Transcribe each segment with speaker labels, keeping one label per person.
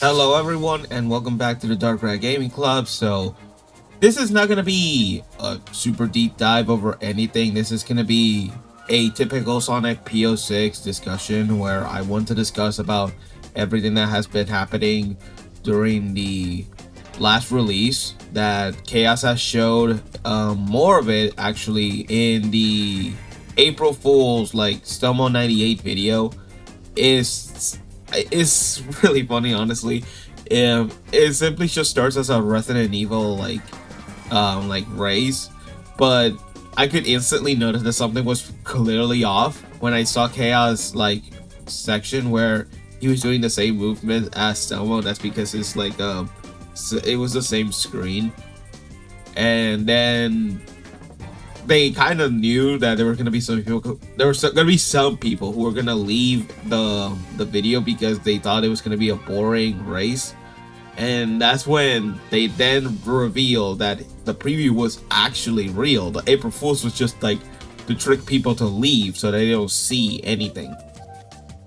Speaker 1: Hello everyone and welcome back to the Dark Red Gaming Club. So this is not going to be a super deep dive over anything. This is going to be a typical Sonic PO6 discussion where I want to discuss about everything that has been happening during the last release that Chaosx has showed. More of it actually in the April Fool's like Stelmo 98 video is really funny, honestly. It simply just starts as a Resident Evil like race, but I could instantly notice that something was clearly off when I saw Chaos like section where he was doing the same movement as Stelmo. That's because it's like it was the same screen, and then they kind of knew that there were gonna be some people. There were gonna be some people who were gonna leave the video because they thought it was gonna be a boring race, and that's when they then revealed that the preview was actually real. The April Fools was just like to trick people to leave so they don't see anything.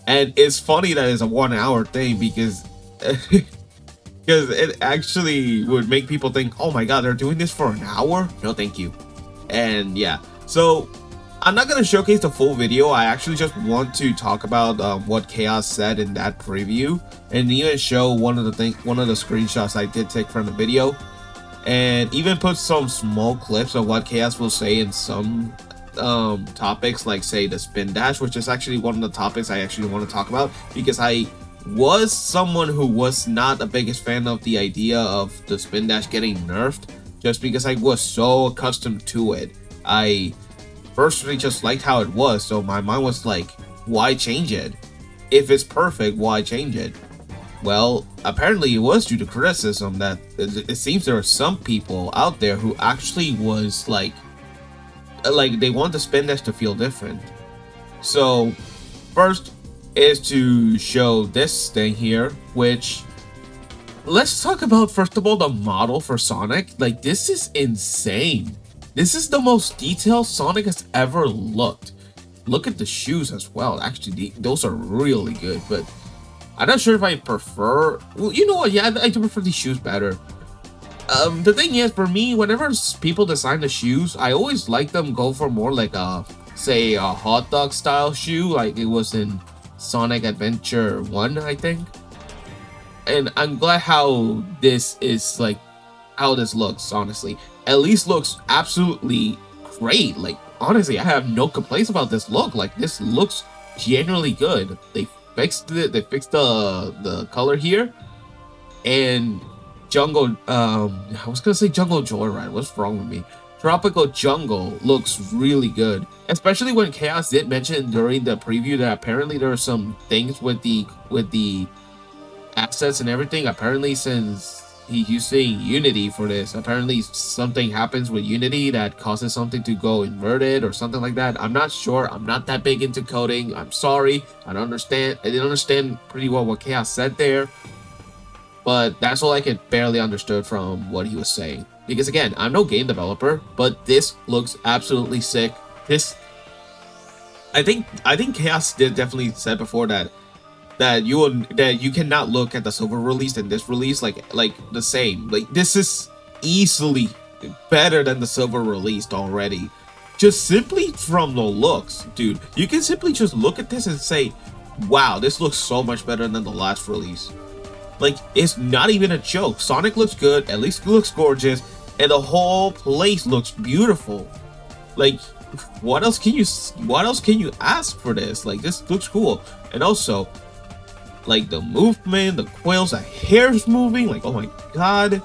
Speaker 1: And it's funny that it's a 1 hour thing because because it actually would make people think, oh my god, they're doing this for an hour? No, thank you. And yeah, so I'm not gonna showcase the full video. I actually just want to talk about what Chaos said in that preview, and even show one of the screenshots I did take from the video, and even put some small clips of what Chaos will say in some topics, like say the spin dash, which is actually one of the topics I actually want to talk about, because I was someone who was not the biggest fan of the idea of the spin dash getting nerfed, just because I was so accustomed to it. I personally just liked how it was, so my mind was like, why change it? If it's perfect, why change it? Well, apparently it was due to criticism that it seems there are some people out there who actually was like they want the spin dash to feel different. So first is to show this thing here, which let's talk about first of all the model for Sonic. Like, this is insane. This is the most detailed Sonic has ever looked. Look at the shoes as well. Actually, those are really good, but I'm not sure if I prefer. Well, you know what? Yeah, I do prefer these shoes better. The thing is, for me, whenever people design the shoes, I always like them go for more like say a hot dog style shoe, like it was in Sonic Adventure 1, I think. And I'm glad how this is like how this looks. Honestly, at least looks absolutely great. Like, honestly, I have no complaints about this look. Like, this looks genuinely good. They fixed it. They fixed the color here, and Jungle. I was gonna say Jungle Joyride. What's wrong with me? Tropical Jungle looks really good, especially when Chaos did mention during the preview that apparently there are some things with the assets and everything. Apparently, since he's using Unity for this, apparently something happens with Unity that causes something to go inverted or something like that. I'm not sure. I'm not that big into coding. I'm sorry. I didn't understand pretty well what Chaos said there, but that's all I could barely understood from what he was saying. Because again, I'm no game developer, but this looks absolutely sick. I think Chaos did definitely said before that you cannot look at the silver release and this release like the same. Like, this is easily better than the silver released already, just simply from the looks, dude. You can simply just look at this and say, wow, this looks so much better than the last release. Like, it's not even a joke. Sonic looks good, at least looks gorgeous, and the whole place looks beautiful. Like, what else can you ask for this? Like, this looks cool. And also, like, the movement, the quills, the hair's moving, like, oh my god.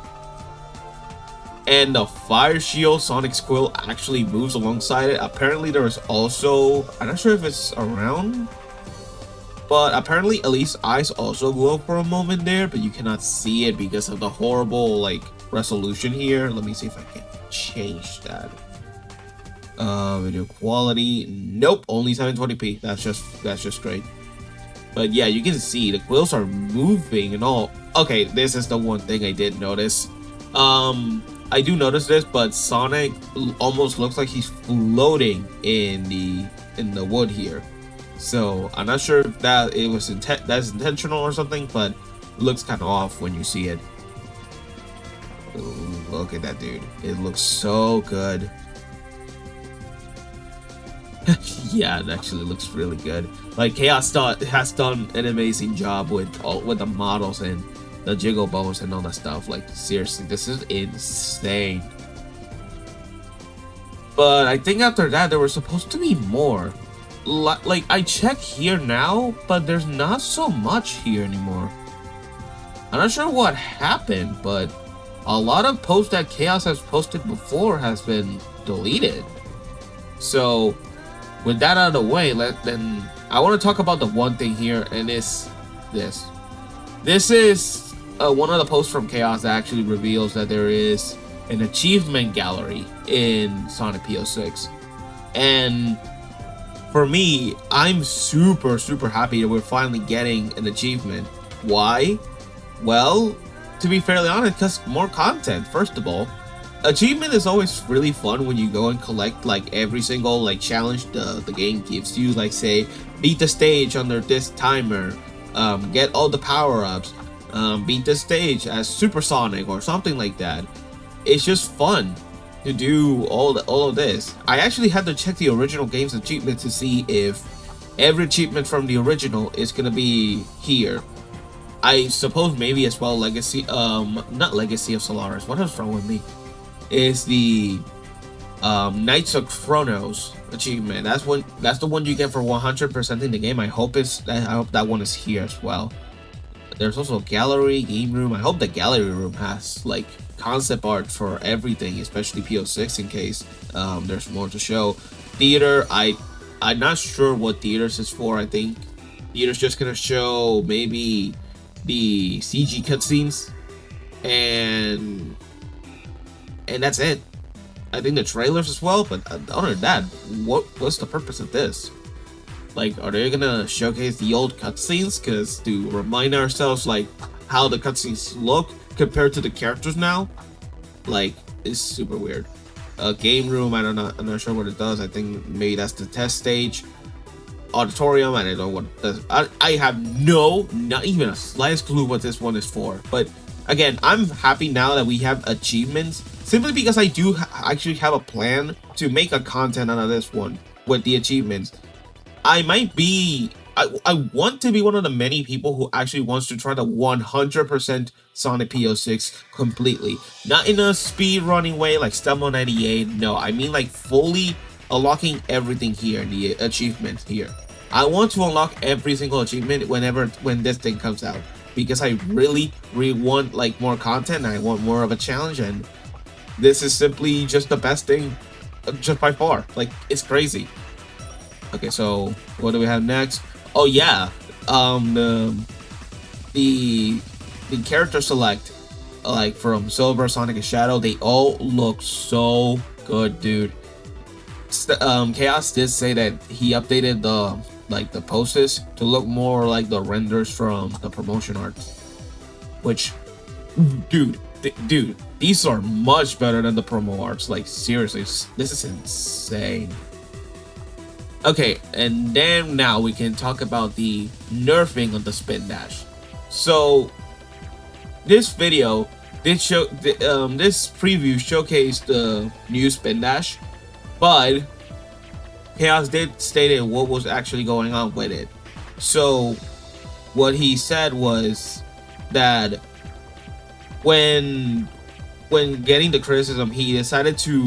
Speaker 1: And the fire shield, Sonic's quill, actually moves alongside it. Apparently there is also, I'm not sure if it's around, but apparently Elite's eyes also glow for a moment there, but you cannot see it because of the horrible like resolution here. Let me see if I can change that. Video quality, nope, only 720p. That's just great. But yeah, you can see the quills are moving and all. Okay, this is the one thing I did notice. I do notice this, but Sonic almost looks like he's floating in the wood here. So I'm not sure if that's intentional or something, but looks kind of off when you see it. Ooh, look at that dude. It looks so good. Yeah, it actually looks really good. Like Chaosx has done an amazing job with the models and the jiggle bones and all that stuff. Like seriously, this is insane. But I think after that there were supposed to be more. Like I check here now, but there's not so much here anymore. I'm not sure what happened, but a lot of posts that Chaosx has posted before has been deleted. So with that out of the way, then I want to talk about the one thing here, and it's this. This is one of the posts from Chaosx that actually reveals that there is an achievement gallery in Sonic PO6. And for me, I'm super happy that we're finally getting an achievement. Why? Well, to be fairly honest, because more content, first of all. Achievement is always really fun when you go and collect like every single like challenge the game gives you, like say beat the stage under this timer, get all the power-ups, beat the stage as Supersonic or something like that. It's just fun to do all of this. I actually had to check the original game's achievement to see if every achievement from the original is gonna be here. I suppose maybe as well Legacy, not Legacy of Solaris. What is wrong with me? Is the Knights of Chronos achievement. That's the one you get for 100% in the game. I hope that one is here as well. There's also a gallery, game room. I hope the gallery room has like concept art for everything, especially PO6 in case there's more to show. Theater, I'm not sure what theaters is for. I think theater's just gonna show maybe the CG cutscenes and that's it. I think the trailers as well, but other than that, what's the purpose of this? Like, are they gonna showcase the old cutscenes? Because to remind ourselves, like, how the cutscenes look compared to the characters now, like, it's super weird. Game room, I'm not sure what it does. I think maybe that's the test stage. Auditorium, I don't know what it does. I have not even a slightest clue what this one is for. But again, I'm happy now that we have achievements, simply because I do actually have a plan to make a content out of this one with the achievements. I want to be one of the many people who actually wants to try the 100% Sonic PO6 completely. Not in a speed running way like Stumble 98. No, I mean like fully unlocking everything here in the achievements here. I want to unlock every single achievement when this thing comes out, because I really want like more content and I want more of a challenge, and this is simply just the best thing just by far. Like, it's crazy. Okay, so what do we have next? Oh yeah, the character select, like from Silver, Sonic, and Shadow, they all look so good, dude. Chaosx did say that he updated the poses to look more like the renders from the promotion art, which, dude, these are much better than the promo arts. Like, seriously, this is insane. Okay, and then now we can talk about the nerfing of the spin dash. So this video did show this preview showcased the new spin dash, but Chaosx did state what was actually going on with it. So what he said was that when getting the criticism, he decided to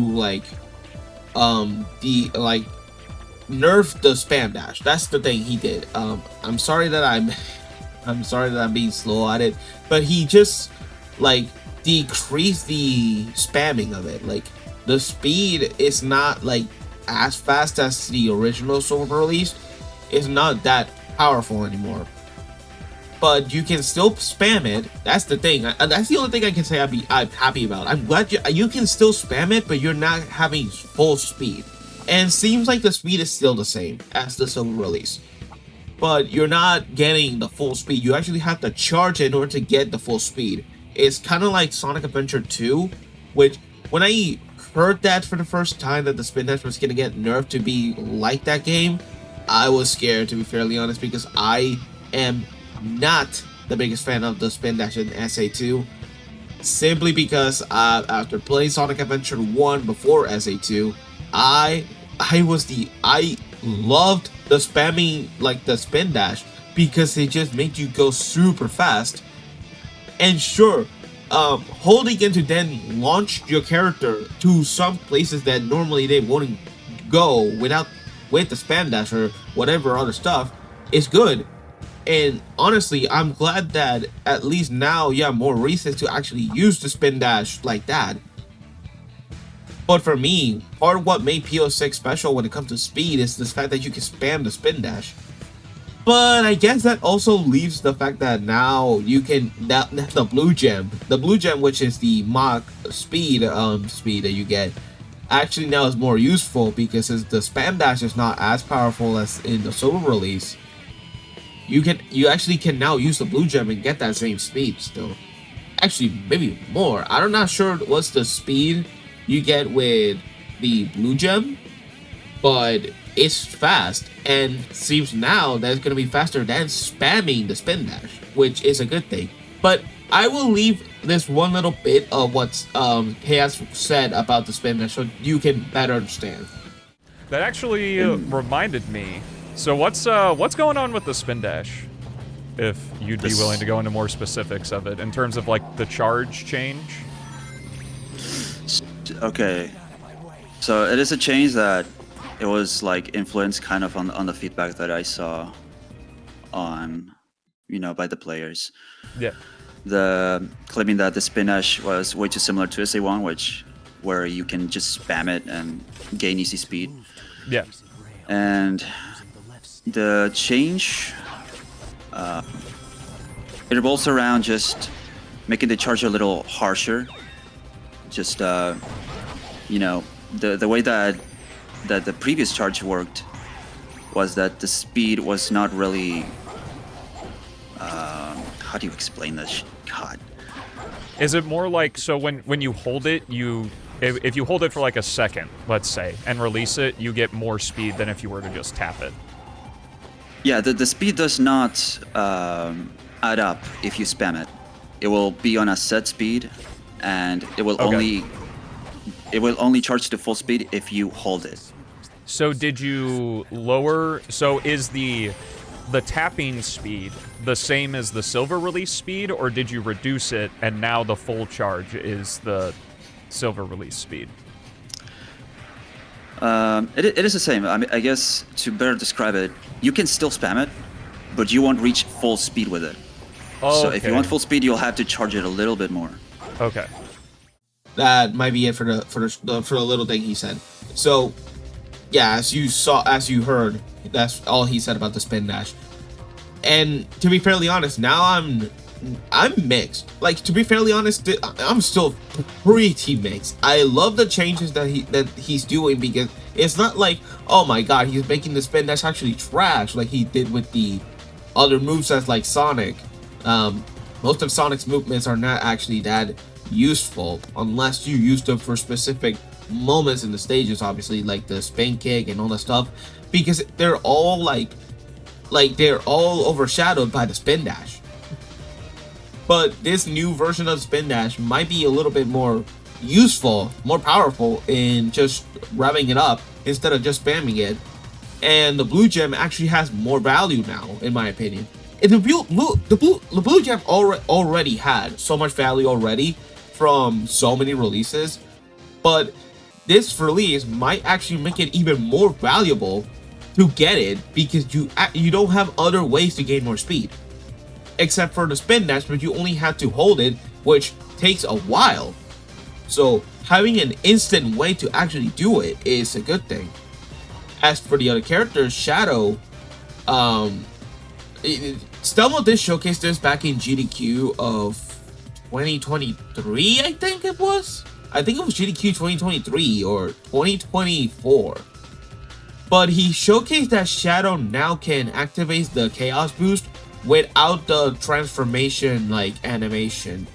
Speaker 1: nerf the spam dash. That's the thing he did. I'm sorry that I'm being slow at it, but he just like decreased the spamming of it. Like, the speed is not like as fast as the original Silver release. It's not that powerful anymore, but you can still spam it. That's the thing. That's the only thing I can say I'm happy about. I'm glad you can still spam it, but you're not having full speed. And it seems like the speed is still the same as the Silver release, but you're not getting the full speed. You actually have to charge it in order to get the full speed. It's kind of like Sonic Adventure 2, which when I heard that for the first time that the spin dash was gonna get nerfed to be like that game, I was scared, to be fairly honest, because I am not the biggest fan of the spin dash in SA2, simply because after playing Sonic Adventure 1 before SA2, I loved the spamming, like the spin dash, because it just made you go super fast. And sure, holding into then launch your character to some places that normally they wouldn't go with the spam dash or whatever other stuff is good. And honestly, I'm glad that at least now you have more reasons to actually use the spin dash like that. But for me, part of what made PO6 special when it comes to speed is the fact that you can spam the spin dash. But I guess that also leaves the fact that now you can the blue gem, which is the Mach speed that you get, actually now is more useful because the spam dash is not as powerful as in the silver release. You actually can now use the blue gem and get that same speed still. Actually, maybe more. I'm not sure what's the speed you get with the blue gem, but it's fast, and seems now that it's going to be faster than spamming the spin dash, which is a good thing. But I will leave this one little bit of what Chaos said about the spin dash so you can better understand.
Speaker 2: That actually reminded me. So what's going on with the spin dash? If you'd be willing to go into more specifics of it in terms of like the charge change.
Speaker 3: Okay, so it is a change that it was like influenced kind of on the feedback that I saw on, by the players.
Speaker 2: Yeah.
Speaker 3: The claiming that the spin dash was way too similar to SA1, where you can just spam it and gain easy speed.
Speaker 2: Yeah.
Speaker 3: And the change, it revolves around just making the charge a little harsher. Just the way that the previous charge worked was that the speed was not really. How do you explain this? God.
Speaker 2: Is it more like, so when you hold it, if you hold it for like a second, let's say, and release it, you get more speed than if you were to just tap it?
Speaker 3: Yeah, the speed does not add up if you spam it. It will be on a set speed, and it will only charge to full speed if you hold it.
Speaker 2: So did you lower? So is the tapping speed the same as the silver release speed, or did you reduce it and now the full charge is the silver release speed?
Speaker 3: It is the same. I mean, I guess to better describe it, you can still spam it, but you won't reach full speed with it.
Speaker 2: Oh,
Speaker 3: so if you want full speed, you'll have to charge it a little bit more.
Speaker 2: Okay.
Speaker 1: That might be it for the little thing he said. So, yeah, as you heard, that's all he said about the spin dash. And to be fairly honest, now I'm mixed. Like, to be fairly honest, I'm still pretty mixed. I love the changes that he's doing, because it's not like, oh my god, he's making the spin dash actually trash like he did with the other movesets like Sonic. Most of Sonic's movements are not actually that useful unless you use them for specific moments in the stages, obviously, like the spin kick and all that stuff, because they're all like they're all overshadowed by the spin dash. But this new version of spin dash might be a little bit more useful, more powerful in just revving it up instead of just spamming it. And the blue gem actually has more value now, in my opinion. And the blue gem already had so much value already from so many releases, but this release might actually make it even more valuable to get it, because you don't have other ways to gain more speed except for the spin dash, but you only have to hold it, which takes a while. So having an instant way to actually do it is a good thing. As for the other characters, Shadow, Stelmo did showcase this back in GDQ of 2023, I think it was GDQ 2023 or 2024. But he showcased that Shadow now can activate the Chaos boost without the transformation like animation.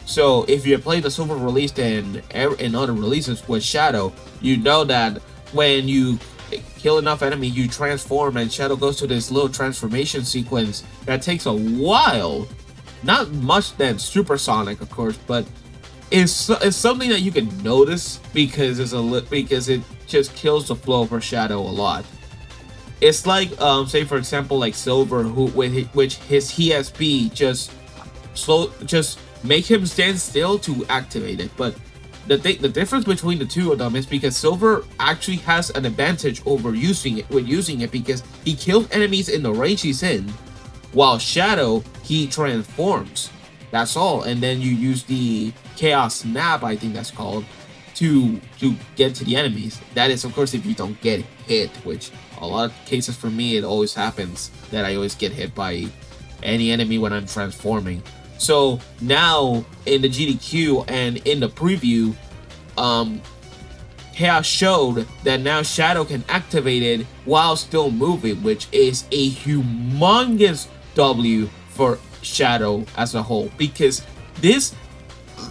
Speaker 1: So if you play the silver release and other releases with Shadow, you know that when you kill enough enemy, you transform, and Shadow goes to this little transformation sequence that takes a while not much than supersonic, of course, but it's something that you can notice because because it just kills the flow of her shadow a lot. It's like say for example like Silver, who which his ESP just make him stand still to activate it. But the difference between the two of them is because Silver actually has an advantage over using it because he kills enemies in the range he's in, while Shadow, he transforms. That's all, and then you use the Chaos Snap, I think that's called, to get to the enemies. That is, of course, if you don't get hit, which a lot of cases for me, it always happens that I always get hit by any enemy when I'm transforming. So now in the GDQ and in the preview, Chaos showed that now Shadow can activate it while still moving, which is a humongous W for Shadow as a whole, because this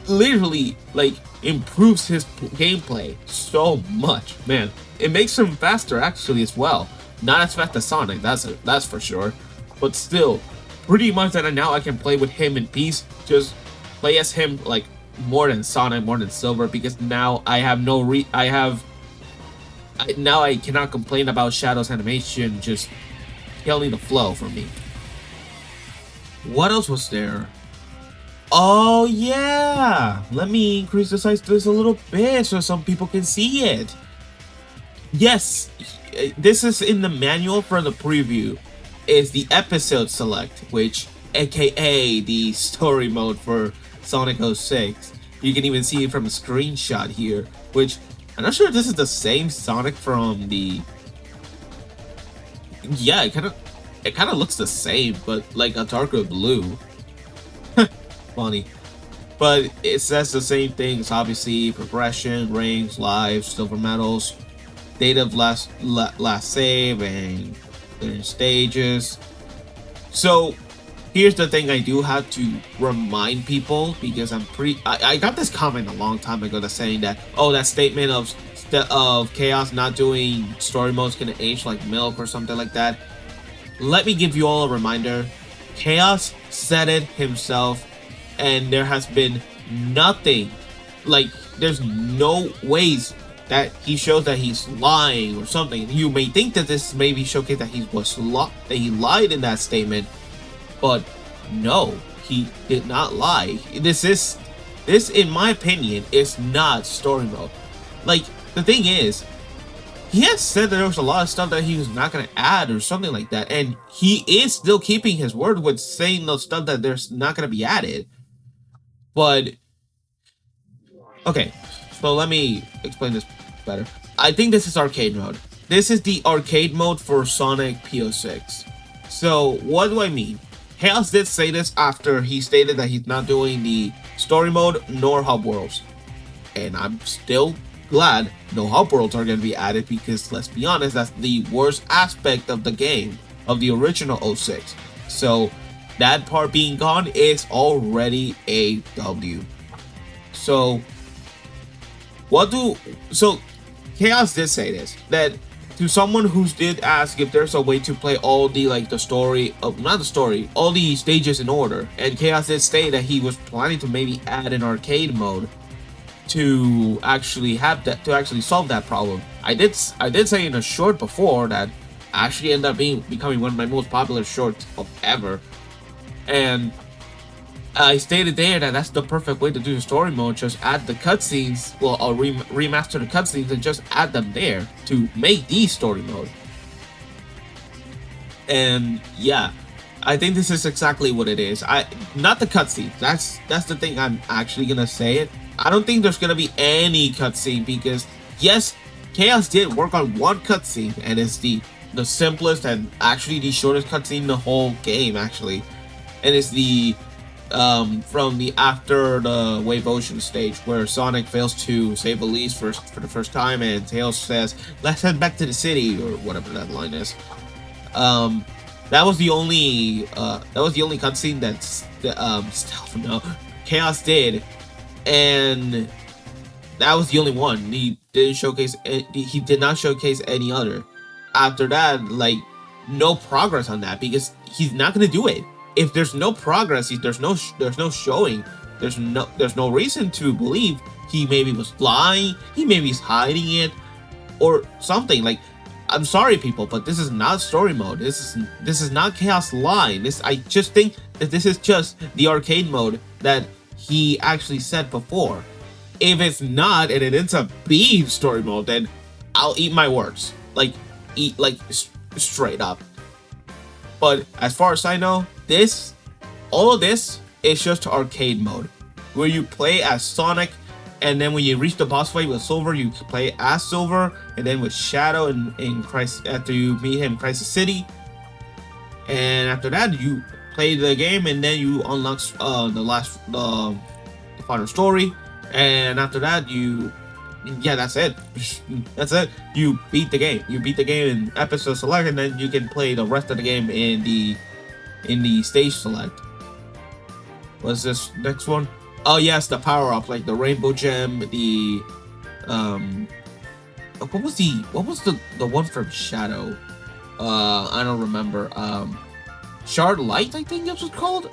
Speaker 1: literally like improves his gameplay so much. Man, it makes him faster actually as well. Not as fast as Sonic, that's for sure, but still pretty much that now I can play with him in peace, just play as him like more than Sonic, more than Silver, because now I have now I cannot complain about Shadow's animation just killing the flow for me. What else was there? Oh yeah, let me increase the size of this a little bit so some people can see it. Yes, this is in the manual for the preview. Is the episode select, which aka the story mode for Sonic 06. You can even see it from a screenshot here, which I'm not sure if this is the same Sonic from the... Yeah, it kind of looks the same, but like a darker blue. Funny. But it says the same things, obviously: progression, ranks, lives, silver medals, date of last save, and stages. So here's the thing I do have to remind people, because I got this comment a long time ago that's saying that, oh, that statement of Chaos not doing story modes gonna age like milk or something like that. Let me give you all a reminder. Chaos said it himself, and there has been nothing, like there's no ways that he shows that he's lying or something. You may think that this maybe showcased that he lied in that statement, but no, he did not lie. This in my opinion is not story mode. Like, the thing is, he has said that there was a lot of stuff that he was not going to add or something like that, and he is still keeping his word with saying those stuff that there's not going to be added. But okay, so let me explain this better. I think this is arcade mode. This is the arcade mode for Sonic P06. So what do I mean? Chaos did say this after he stated that he's not doing the story mode nor hub worlds, and I'm still glad no hub worlds are going to be added, because let's be honest, that's the worst aspect of the game, of the original 06. So that part being gone is already a W. So Chaos did say this, that to someone who did ask if there's a way to play all the all the stages in order, and Chaos did say that he was planning to maybe add an arcade mode to actually solve that problem. I did say in a short before that actually ended up becoming one of my most popular shorts of ever, and I stated there that that's the perfect way to do the story mode. Just add the cutscenes, well, I'll remaster the cutscenes and just add them there to make the story mode. And yeah, I think this is exactly what it is. Not the cutscenes. That's the thing. I'm actually gonna say it. I don't think there's gonna be any cutscene, because yes, Chaos did work on one cutscene, and it's the simplest and actually the shortest cutscene in the whole game actually, and it's the from the after the Wave Ocean stage, where Sonic fails to save Elise for the first time, and Tails says, "Let's head back to the city," or whatever that line is. That was the only cutscene that's Chaos did, and that was the only one. He did not showcase any other. After that, like, no progress on that, because he's not gonna do it. if there's no progress, if there's no showing, there's no reason to believe he maybe was lying, he maybe is hiding it, or something. Like, I'm sorry, people, but this is not story mode. This is not Chaos Line. I just think that this is just the arcade mode that he actually said before. If it's not, and it ends up being story mode, then I'll eat my words. Like, straight up. But as far as I know, all of this is just arcade mode, where you play as Sonic, and then when you reach the boss fight with Silver, you play as Silver, and then with Shadow in Crisis, after you meet him in Crisis City, and after that you play the game, and then you unlock the final story, and after that that's it. That's it. You beat the game. You beat the game in episode select, and then you can play the rest of the game in the stage select. What's this next one? Oh yes, the power up, like the rainbow gem, the what was the one from Shadow? I don't remember. Shard Light, I think it was called.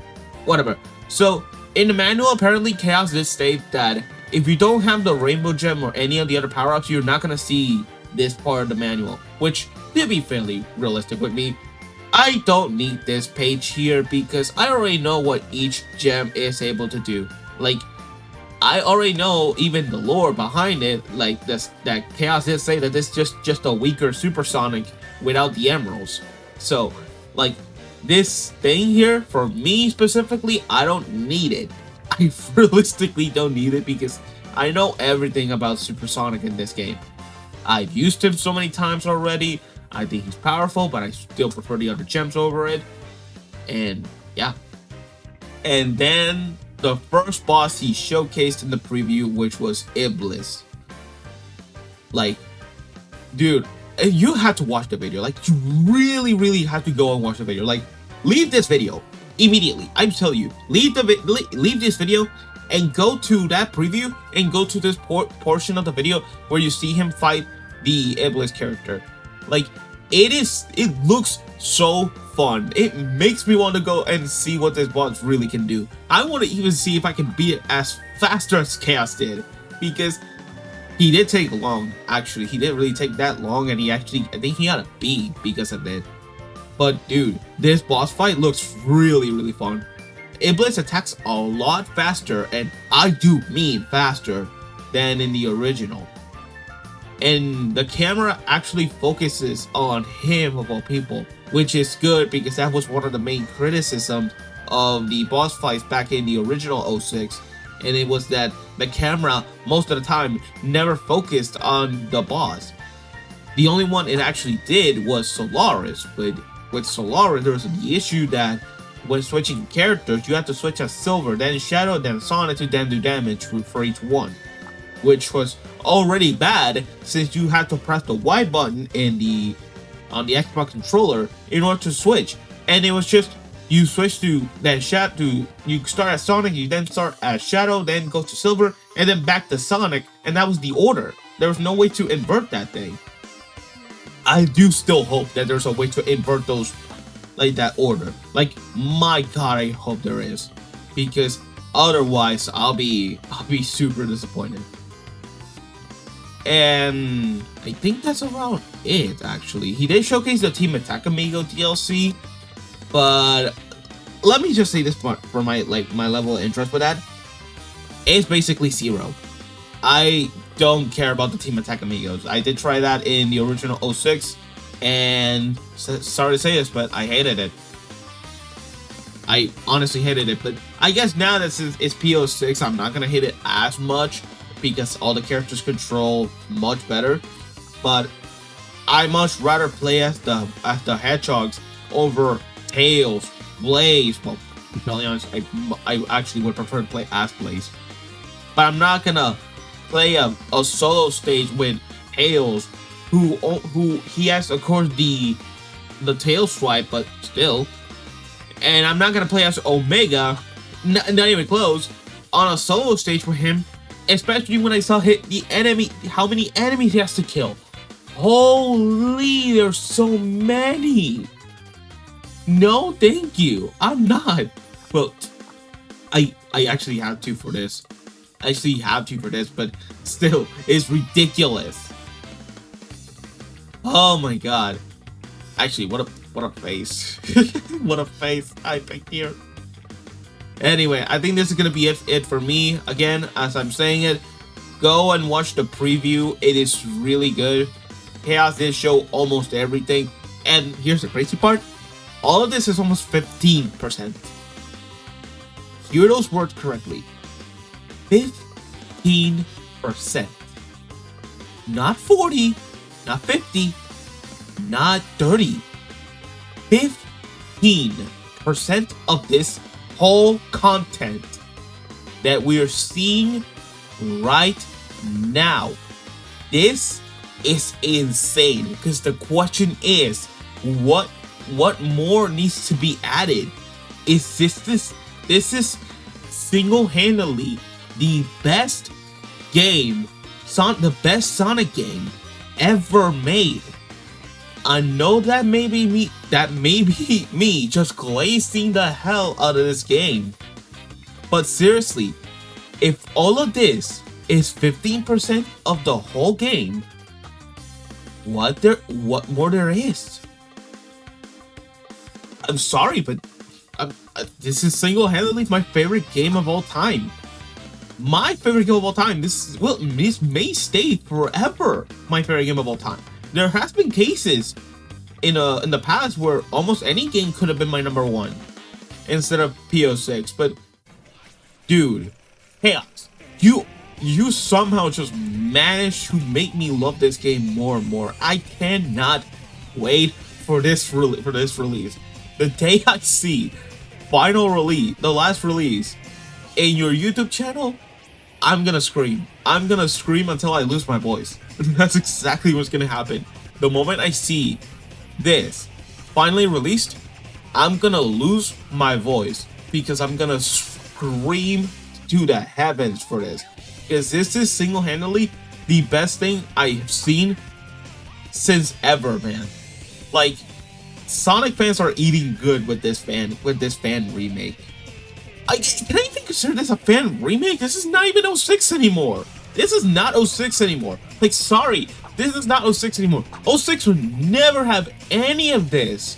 Speaker 1: Whatever. So in the manual, apparently Chaos did state that if you don't have the rainbow gem or any of the other power-ups, you're not gonna see this part of the manual, which to be fairly realistic with me, I don't need this page here because I already know what each gem is able to do. Like, I already know even the lore behind it, like that Chaos did say that this is just a weaker Supersonic without the emeralds. So, like, this thing here, for me specifically, I don't need it. I realistically don't need it because I know everything about Supersonic in this game. I've used him so many times already. I think he's powerful, but I still prefer the other gems over it. And yeah. And then the first boss he showcased in the preview, which was Iblis. Like, dude, you have to watch the video. Like, you really, really have to go and watch the video. Like, leave this video immediately. I'm telling you, leave this video and go to that preview and go to this portion of the video where you see him fight the Iblis character. Like, it looks so fun. It makes me want to go and see what this boss really can do. I want to even see if I can beat it as fast as Chaos did, because he did take long. Actually, he didn't really take that long, and I think he got a B because of it. But dude, this boss fight looks really, really fun. Iblis attacks a lot faster, and I do mean faster, than in the original. And the camera actually focuses on him of all people, which is good because that was one of the main criticisms of the boss fights back in the original 06. And it was that the camera, most of the time, never focused on the boss. The only one it actually did was Solaris, but with Solaris, there was the issue that when switching characters, you have to switch as Silver, then Shadow, then Sonic to then do damage for each one, which was already bad since you had to press the Y button on the Xbox controller in order to switch, and it was just you switch to then Shadow. You start as Sonic, you then start as Shadow, then go to Silver, and then back to Sonic, and that was the order. There was no way to invert that thing. I do still hope that there's a way to invert those, like, that order. Like, my god, I hope there is, because otherwise I'll be super disappointed. And I think that's around it, actually. He did showcase the Team Attack Amigo DLC, but let me just say this for my level of interest with that. It's basically zero. I don't care about the Team Attack Amigos. I did try that in the original 06, and sorry to say this, but I hated it. I honestly hated it, but I guess now that it's P06, I'm not gonna hate it as much because all the characters control much better. But I much rather play as the Hedgehogs over Tails, Blaze. Well, to be totally honest, I actually would prefer to play as Blaze. But I'm not gonna play a solo stage with Tails, who he has, of course, the tail swipe, but still. And I'm not gonna play as Omega, not even close, on a solo stage for him, especially when I saw the enemy, how many enemies he has to kill. Holy, there's so many. No, thank you. I'm not. Well, I actually have to for this. I actually have to for this, but still, it's ridiculous. Oh my god. Actually, what a face. What a face I think here. Anyway, I think this is gonna be it for me. Again, as I'm saying it, go and watch the preview. It is really good. Chaos did show almost everything. And here's the crazy part. All of this is almost 15%. Hear those words correctly. 15%. Not 40, not 50, not 30. 15% of this whole content that we are seeing right now. This is insane, because the question is, what more needs to be added? Is this is single-handedly the best game, the best Sonic game ever made. I know that may be me just glazing the hell out of this game, but seriously, if all of this is 15% of the whole game, what more there is? I'm sorry, but this is single-handedly my favorite game of all time. My favorite game of all time. This may stay forever my favorite game of all time. There has been cases in the past where almost any game could have been my number one instead of PO6, but dude, Chaos, you somehow just managed to make me love this game more and more. I cannot wait for this release. The day I see final release, the last release in your YouTube channel, I'm gonna scream. I'm gonna scream until I lose my voice. That's exactly what's gonna happen. The moment I see this finally released, I'm gonna lose my voice because I'm gonna scream to the heavens for this. Because this is single-handedly the best thing I've seen since ever, man. Like, Sonic fans are eating good with this fan remake. Can I even consider this a fan remake? This is not even 06 anymore. This is not 06 anymore. Like, sorry, this is not 06 anymore. 06 would never have any of this.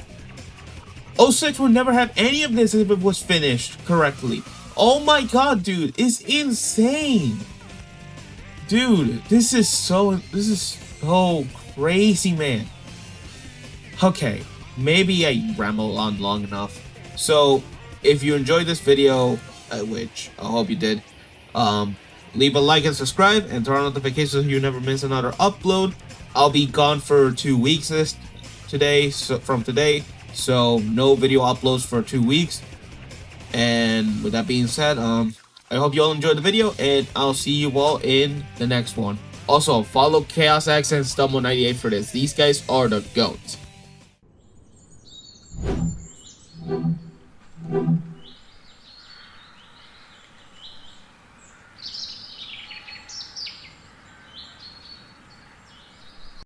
Speaker 1: 06 would never have any of this if it was finished correctly. Oh my god, dude, it's insane. Dude, this is so crazy, man. Okay, maybe I rambled on long enough. So, if you enjoyed this video, which I hope you did, leave a like and subscribe and turn on notifications so you never miss another upload. I'll be gone for 2 weeks from today, so no video uploads for 2 weeks. And with that being said, I hope you all enjoyed the video, and I'll see you all in the next one. Also, follow Chaosx and Stumble98 for this. These guys are the GOAT.